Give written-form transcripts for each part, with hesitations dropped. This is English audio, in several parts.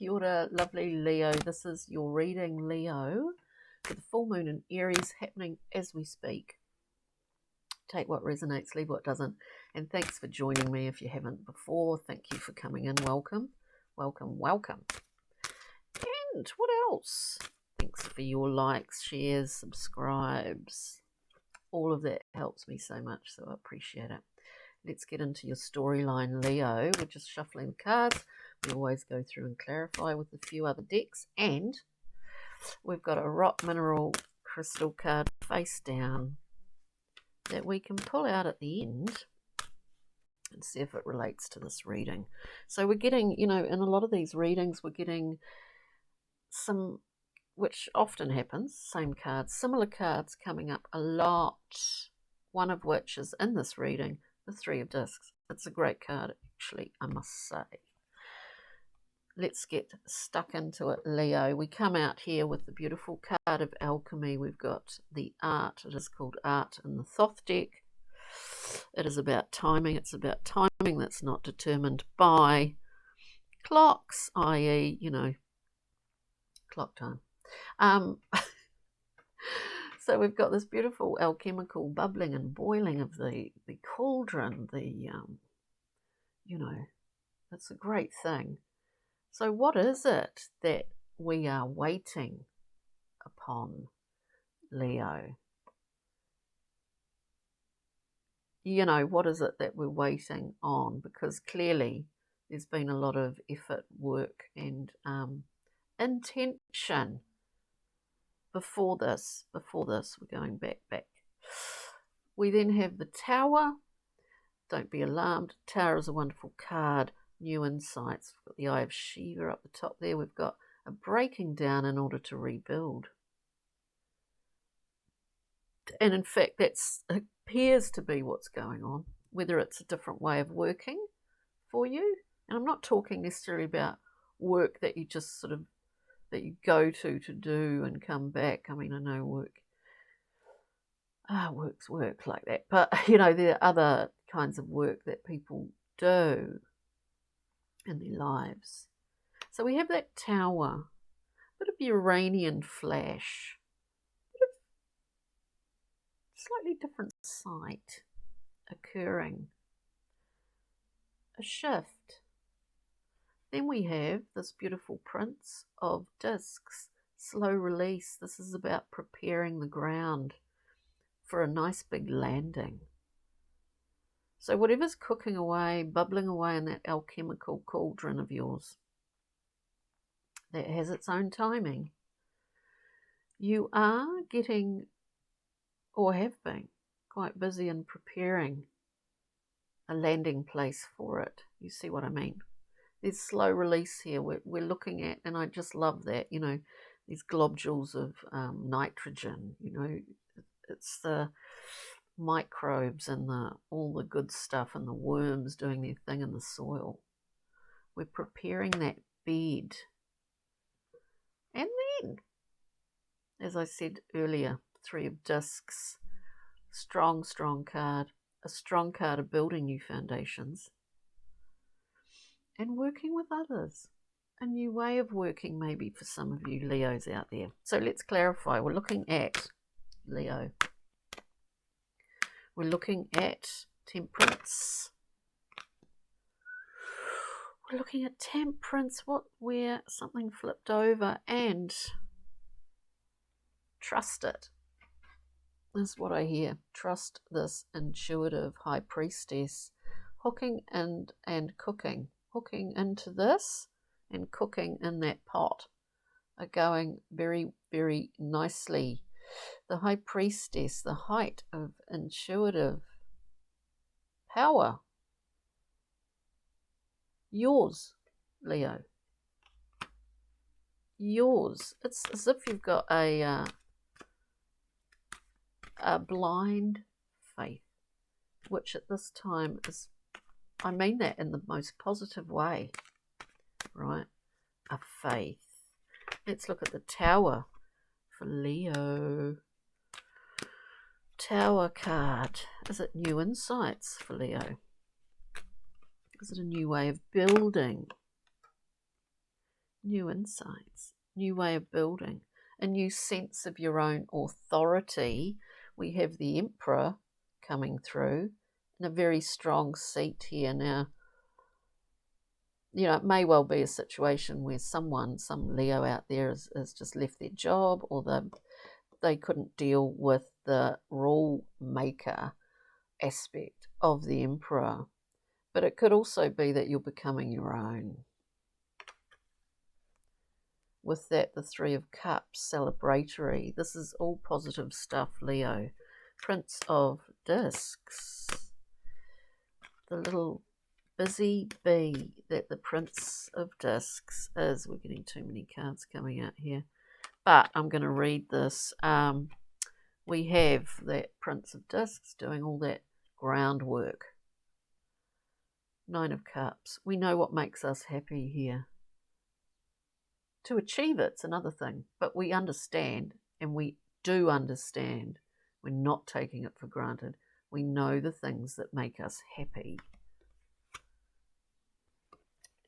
Kia ora, lovely Leo. This is your reading, Leo, for the full moon in Aries happening as we speak. Take what resonates, leave what doesn't. And thanks for joining me if you haven't before. Thank you for coming in. Welcome, welcome, welcome. And what else? Thanks for your likes, shares, subscribes. All of that helps me so much, so I appreciate it. Let's get into your storyline, Leo. We're just shuffling the cards. We always go through and clarify with a few other decks. And we've got a rock mineral crystal card face down that we can pull out at the end and see if it relates to this reading. So we're getting, in a lot of these readings, we're getting some, which often happens, same cards, similar cards coming up a lot, one of which is in this reading, the Three of Discs. It's a great card, actually, I must say. Let's get stuck into it, Leo. We come out here with the beautiful card of alchemy. We've got the art. It is called art in the Thoth deck. It is about timing. It's about timing that's not determined by clocks, i.e., clock time. So we've got this beautiful alchemical bubbling and boiling of the cauldron. It's a great thing. So what is it that we are waiting upon, Leo? What is it that we're waiting on? Because clearly there's been a lot of effort, work, and intention before this. We're going back. We then have the Tower. Don't be alarmed. Tower is a wonderful card. New insights. We've got the Eye of Shiva up the top there. We've got a breaking down in order to rebuild. And in fact, that appears to be what's going on, whether it's a different way of working for you. And I'm not talking necessarily about work that you just that you go to do and come back. I mean, I know work's work like that. But, there are other kinds of work that people do in their lives. So we have that Tower, a bit of Uranian flash, a bit of slightly different sight occurring, a shift. Then we have this beautiful Prince of Discs, slow release. This is about preparing the ground for a nice big landing. So whatever's cooking away, bubbling away in that alchemical cauldron of yours, that has its own timing, you are getting, or have been, quite busy in preparing a landing place for it. You see what I mean? There's slow release here we're looking at, and I just love that, these globules of nitrogen, it's the microbes and all the good stuff and the worms doing their thing in the soil. We're preparing that bed. And then, as I said earlier, Three of Discs, strong card, a strong card of building new foundations and working with others. A new way of working maybe for some of you Leos out there. So let's clarify. We're looking at Leo. We're looking at Temperance. We're looking at Temperance, where something flipped over, and trust it. Is what I hear. Trust this intuitive high priestess. Hooking and cooking. Hooking into this and cooking in that pot are going very, very nicely. The high priestess, the height of intuitive power. Yours, Leo. Yours. It's as if you've got a blind faith, which at this time is, I mean that in the most positive way, right? A faith. Let's look at the Tower for Leo. Tower card. Is it new insights for Leo? Is it a new way of building? new insights, new way of building, a new sense of your own authority. We have the Emperor coming through in a very strong seat here now. You know, it may well be a situation where some Leo out there has just left their job, or they couldn't deal with the rule maker aspect of the Emperor. But it could also be that you're becoming your own. With that, the Three of Cups, celebratory. This is all positive stuff, Leo. Prince of Discs. The little busy bee that the Prince of Discs is. We're getting too many cards coming out here. But I'm going to read this. We have that Prince of Discs doing all that groundwork. Nine of Cups. We know what makes us happy here. To achieve it's another thing, but we understand, and we do understand. We're not taking it for granted. We know the things that make us happy.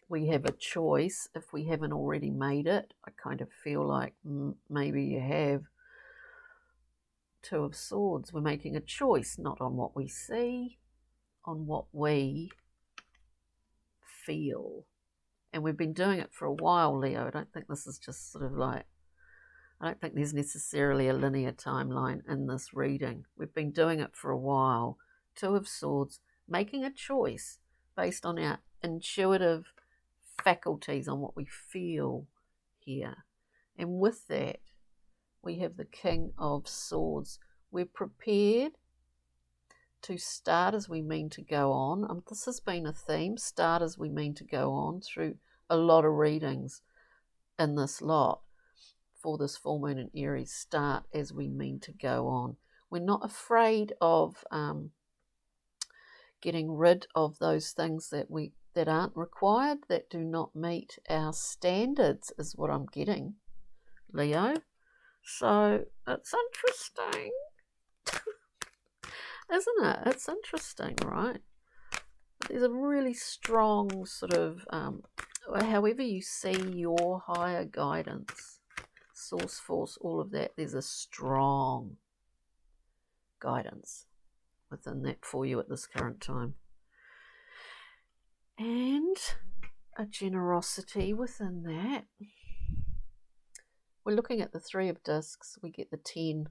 We have a choice if we haven't already made it. I kind of feel like maybe you have. Two of Swords. We're making a choice, not on what we see, on what we feel. And we've been doing it for a while, Leo. I don't think this is just sort of like, I don't think there's necessarily a linear timeline in this reading. We've been doing it for a while. Two of Swords, making a choice based on our intuitive faculties, on what we feel here. And with that, we have the King of Swords. We're prepared to start as we mean to go on. This has been a theme, start as we mean to go on, through a lot of readings in this lot for this full moon in Aries. Start as we mean to go on. We're not afraid of getting rid of those things that aren't required, that do not meet our standards, is what I'm getting, Leo. So it's interesting. Isn't it? It's interesting, right? There's a really strong sort of, however you see your higher guidance, source, force, all of that, there's a strong guidance within that for you at this current time. And a generosity within that. We're looking at the Three of Discs, we get the 10.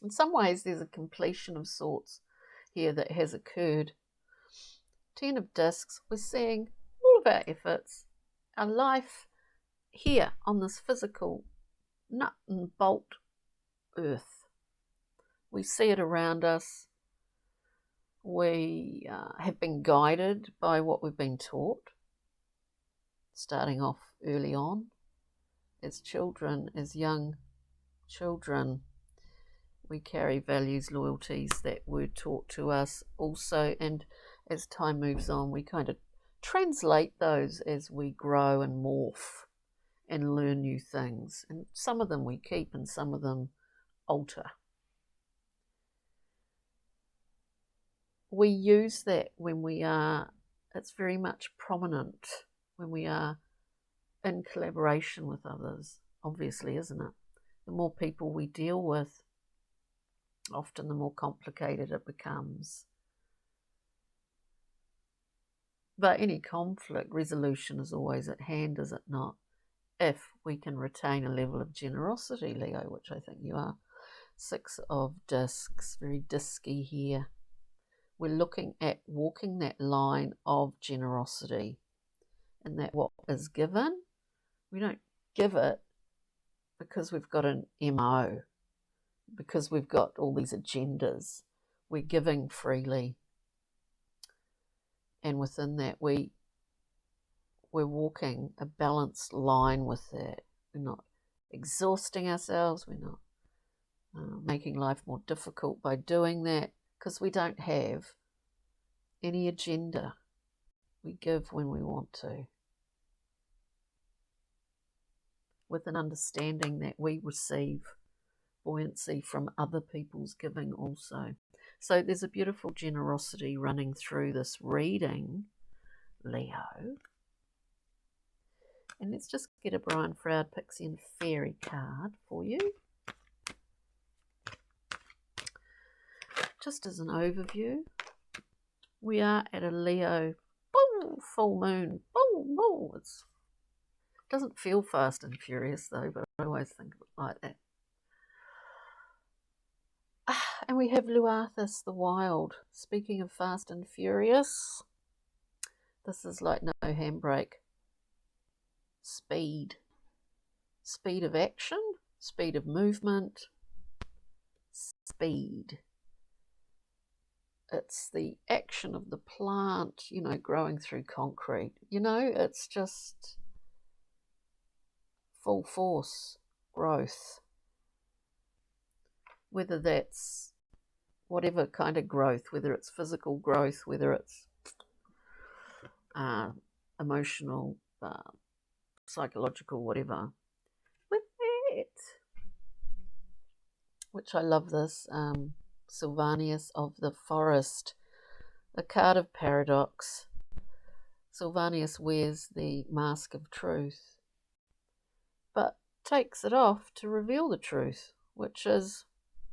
In some ways, there's a completion of sorts here that has occurred. 10 of Discs, we're seeing all of our efforts, our life here on this physical nut and bolt earth. We see it around us. We have been guided by what we've been taught, starting off early on. As children, as young children, we carry values, loyalties that were taught to us also, and as time moves on, we kind of translate those as we grow and morph and learn new things. And some of them we keep and some of them alter. We use that when we are, it's very much prominent when we are in collaboration with others, obviously, isn't it? The more people we deal with, often the more complicated it becomes. But any conflict resolution is always at hand, is it not? If we can retain a level of generosity, Leo, which I think you are. Six of Discs, very disky here. We're looking at walking that line of generosity, and that what is given, we don't give it because we've got an MO, because we've got all these agendas. We're giving freely, and within that we're walking a balanced line with that. We're not exhausting ourselves, we're not making life more difficult by doing that, because we don't have any agenda. We give when we want to, with an understanding that we receive buoyancy from other people's giving also. So there's a beautiful generosity running through this reading, Leo. And let's just get a Brian Froud Pixie and Fairy card for you. Just as an overview, we are at a Leo full moon. It doesn't feel fast and furious though, but I always think of it like that. And we have Luarthus the Wild. Speaking of fast and furious, this is like no handbrake. Speed. Speed of action, speed of movement, speed. It's the action of the plant, you know, growing through concrete. You know, it's just full force growth. Whether that's whatever kind of growth, whether it's physical growth, whether it's emotional, psychological, whatever. With it, which I love this, Sylvanus of the Forest, a card of paradox. Sylvanus wears the mask of truth, but takes it off to reveal the truth, which is,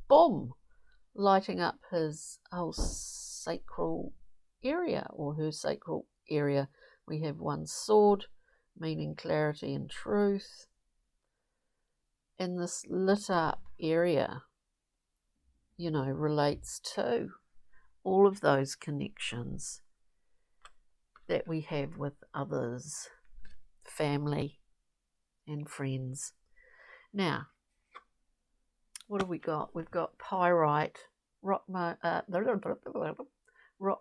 boom, lighting up his whole sacral area, or her sacral area. We have one sword, meaning clarity and truth. And this lit up area, you know, relates to all of those connections that we have with others, family and friends. Now, what have we got? We've got pyrite, rock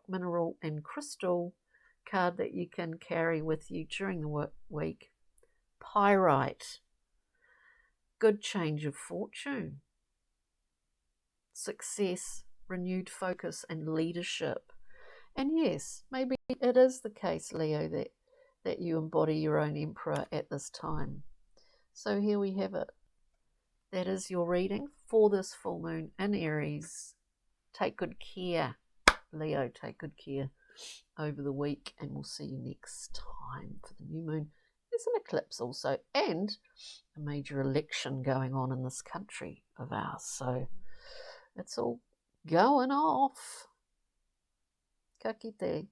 mineral and crystal card that you can carry with you during the week. Pyrite, good change of fortune, success, renewed focus and leadership. And yes, maybe it is the case, Leo, that you embody your own emperor at this time. So here we have it. That is your reading for this full moon in Aries. Take good care, Leo. Take good care over the week, and we'll see you next time for the new moon. There's an eclipse also, and a major election going on in this country of ours. So it's all going off. Ka kite.